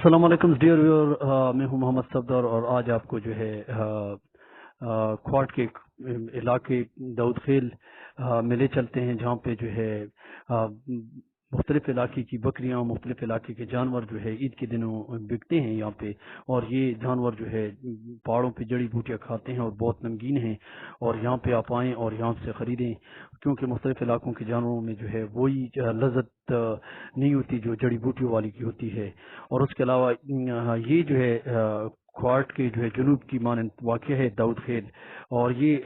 अस्सलाम वालेकुम dear viewer, मैं हूं मोहम्मद सफदर और आज आपको जो है क्वाड के इलाके दाऊद खेल में ले चलते हैं, जहां पे जो है मुख्तलिफ इलाके की बकरियां, मुख्तलिफ इलाके के जानवर जो है ईद के दिनों बिकते हैं यहाँ पे। और ये जानवर जो है पहाड़ों पे जड़ी बूटियां खाते हैं और बहुत नमकीन हैं। और यहाँ पे आप आएँ और यहाँ से ख़रीदें, क्योंकि मुख्तलिफ इलाकों के जानवरों में जो है वही लज़्ज़त नहीं होती जो जड़ी बूटियों वाली की होती है। और उसके अलावा ये जो है क्वाड के जो है जनूब की मानंद वाक़या है दाऊद खेल, और ये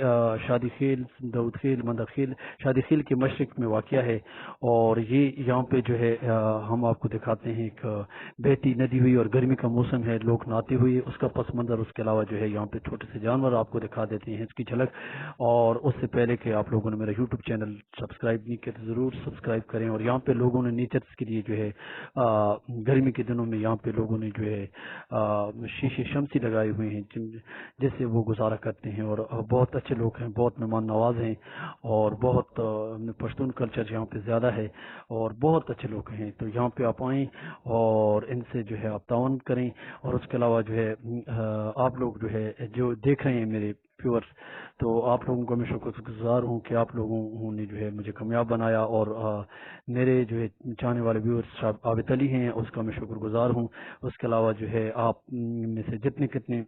शादी खेल, दाऊद खेल, मंदा खेल, शादी खेल के मशरक़ में वाक़या है। और ये यहाँ पे जो है हम आपको दिखाते हैं एक बहती नदी हुई और गर्मी का मौसम है, लोग नहाते हुए, उसका पस मंज़र। उसके अलावा जो है यहाँ पे छोटे से जानवर आपको दिखा देते हैं, इसकी झलक। और उससे पहले कि आप लोगों ने मेरा यूट्यूब चैनल सब्सक्राइब नहीं किया तो ज़रूर सब्सक्राइब करें। और यहाँ पे लोगों ने नेचर्स के लिए जो है गर्मी के दिनों में यहाँ पे लोगों ने जो है शीशे शमसी लगाए हुए हैं, जिससे वो गुजारा करते हैं। और बहुत अच्छे लोग हैं, बहुत मेहमान नवाज हैं, और बहुत पश्तून कल्चर यहाँ पे ज़्यादा है, और बहुत अच्छे लोग हैं। तो यहाँ पे आप आएँ और इनसे जो है आप ताउन करें। और उसके अलावा जो है आप लोग जो है जो देख रहे हैं मेरे व्यूअर्स, तो आप लोगों को मैं शुक्रगुजार हूँ कि आप लोगों ने जो है मुझे कामयाब बनाया। और मेरे जो है चाहने वाले व्यूअर्स आबिद अली हैं, उसका मैं शुक्रगुजार हूँ। उसके अलावा जो है आप में से जितने कितने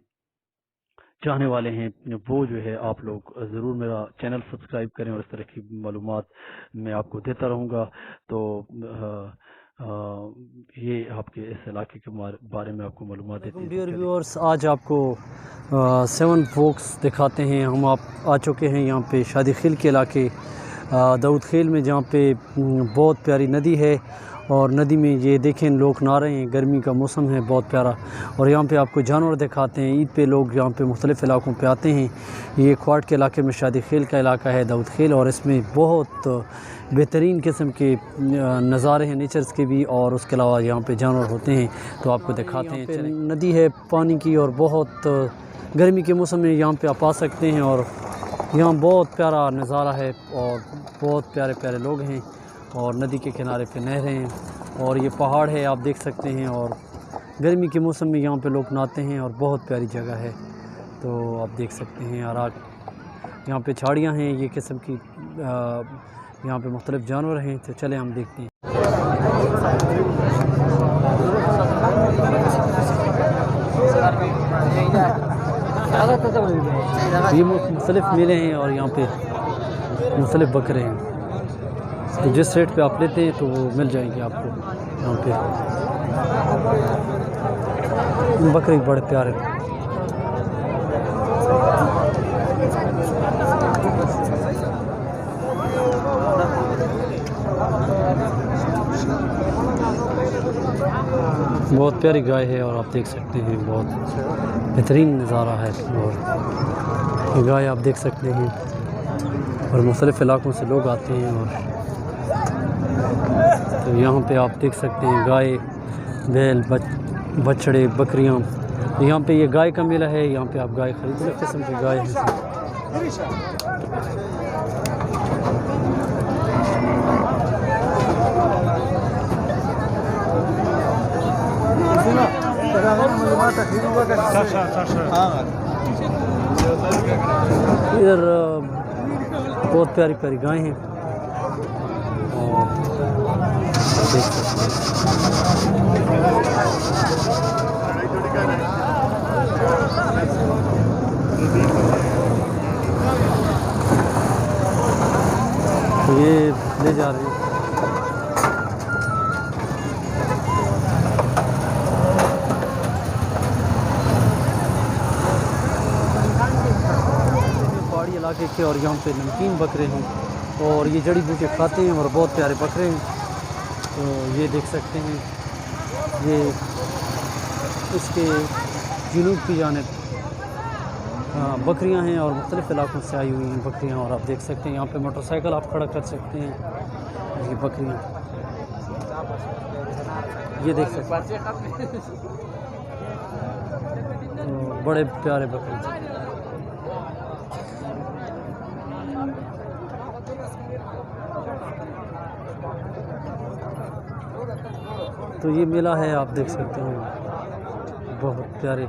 चाहने वाले हैं वो जो है आप लोग ज़रूर मेरा चैनल सब्सक्राइब करें, और इस तरह की मालूमात मैं आपको देता रहूँगा। तो ये आपके इस इलाके के बारे में आपको मालूमात देते हैं। डियर व्यूअर्स, आज आपको 7 फोक्स दिखाते हैं। हम आप आ चुके हैं यहाँ पे शादी खेल के इलाके दाऊद खेल में, जहाँ पे बहुत प्यारी नदी है। और नदी में ये देखें लोग नहा रहे हैं, गर्मी का मौसम है, बहुत प्यारा। और यहाँ पे आपको जानवर दिखाते हैं। ईद पे लोग यहाँ पे मुख्तलिफ़ इलाकों पे आते हैं। ये क्वाड के इलाके में शादी खेल का इलाका है दाऊद खेल, और इसमें बहुत बेहतरीन किस्म के नज़ारे हैं नेचर्स के भी, और उसके अलावा यहाँ पे जानवर होते हैं। तो आपको दिखाते हैं। नदी है पानी की, और बहुत गर्मी के मौसम में यहाँ पे आप आ सकते हैं। और यहाँ बहुत प्यारा नज़ारा है, और बहुत प्यारे प्यारे लोग हैं, और नदी के किनारे पे नहरें हैं, और ये पहाड़ है आप देख सकते हैं। और गर्मी के मौसम में यहाँ पे लोग नहाते हैं, और बहुत प्यारी जगह है, तो आप देख सकते हैं। और यहाँ पे झाड़ियाँ हैं ये किस्म की, यहाँ पे मुख्तलिफ जानवर हैं। तो चले हम देखते हैं। ये मुख्तलिफ मेले हैं, और यहाँ पे मुख्तलिफ बकरे हैं। तो जिस रेट पे आप लेते हैं तो वो मिल जाएंगे आपको यहाँ पे। बकरे बड़े प्यारे। बहुत प्यारी गाय है, और आप देख सकते हैं बहुत बेहतरीन नज़ारा है। और ये गाय आप देख सकते हैं, और मुख्तलिफ़ इलाकों से लोग आते हैं। और तो यहाँ पे आप देख सकते हैं गाय, बैल, बछड़े, बकरियाँ। यहाँ पे ये गाय का मेला है, यहाँ पे आप गाय खरीद किस्म की गाय हैं। इधर बहुत प्यारी प्यारी गाय हैं, और देख सकते हैं। तो ये ले जा रहे हैं। पहाड़ी इलाके के, और यहाँ पे नमकीन बकरे हैं, और ये जड़ी बूटी खाते हैं, और बहुत प्यारे बकरे हैं। तो ये देख सकते हैं, ये इसके जुनूब की जानिब बकरियां हैं, और मुख्तलिफ़ इलाकों से आई हुई हैं बकरियां। और आप देख सकते हैं यहाँ पे मोटरसाइकिल आप खड़ा कर सकते हैं। ये बकरियां ये देख सकते हैं, तो बड़े प्यारे बकरे। तो ये मेला है, आप देख सकते हैं। بہت پیارے